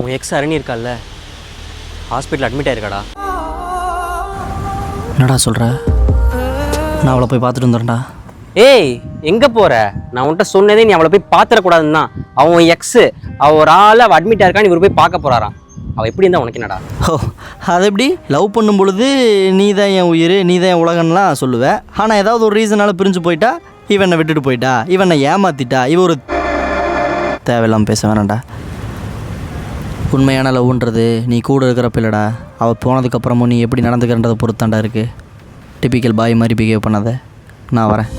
உன் X Arani இருக்கால்ல, hospital admit ஆயிருக்காடா. என்னடா சொல்கிற? நான் அவளை போய் பார்த்துட்டு வந்துடுறேன்டா. ஏய், எங்கே போகிற? நான் உன்கிட்ட சொன்னதே நீ அவளை போய் பார்த்துடக்கூடாதுன்னு தான். அவன் எக்ஸு, அவள் ஒரு ஆள் அவள் அட்மிட் ஆயிருக்கான்னு இவர் போய் பார்க்க போகிறாராம். அவள் எப்படி இருந்தால் உனக்கு என்னடா? ஓ, அது எப்படி? லவ் பண்ணும் பொழுது நீ தான் என் உயிர், நீ தான் என் உலகம்லாம் சொல்லுவேன். ஆனால் ஏதாவது ஒரு ரீசனால் பிரிஞ்சு போயிட்டா, இவனை விட்டுட்டு போயிட்டா, இவனை ஏமாற்றிட்டா, இவ ஒரு தேவையில்லாமல் பேச வேணாண்டா. உண்மையான லவ்ன்றது நீ கூட இருக்கிறப்ப இல்லைடா, அவள் போனதுக்கப்புறமும் நீ எப்படி நடந்துக்கிறன்றதை பொறுத்தாண்டா இருக்குது. டிபிக்கல் பாய் மாதிரி பிஹேவ் பண்ணாத. நான் வரேன்.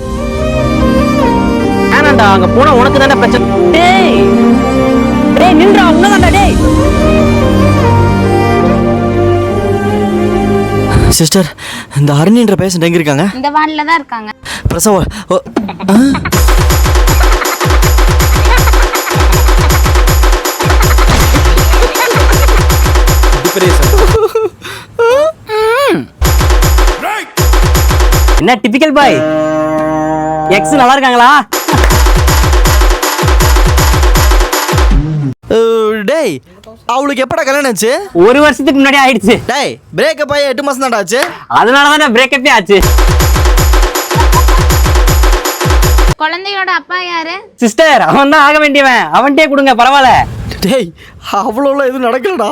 வேணாண்டா, அங்கே போனால் உனக்கு தானே பிரச்சனை. டேய் டேய் நின்றா, உன்னதாண்டா. டேய் சிஸ்டர், இந்த ஹரிணின்ற பேஷண்ட் எங்கே இருக்காங்க? இந்த வார்டில் தான் இருக்காங்க. பிரசவ என்ன டிபிக்கல் பாய், எக்ஸ் நல்லா இருக்காங்களா? டேய், அவளுக்கு எப்படா கல்யாணம் ஆச்சு? 1 வருஷத்துக்கு முன்னாடி ஆயிடுச்சு. டேய், பிரேக்கப் ஆகி 8 மாதம் தான்டா ஆச்சு. அதனால தானே பிரேக்கப்பே ஆச்சு. குழந்தையோட அப்பா யாரு? சிஸ்டர், அவன் தான் ஆக வேண்டியவன். அவன்கிட்டே கொடுங்க, பரவாயில்ல. டேய், அவ்வளோலாம் எதுவும் நடக்கலடா.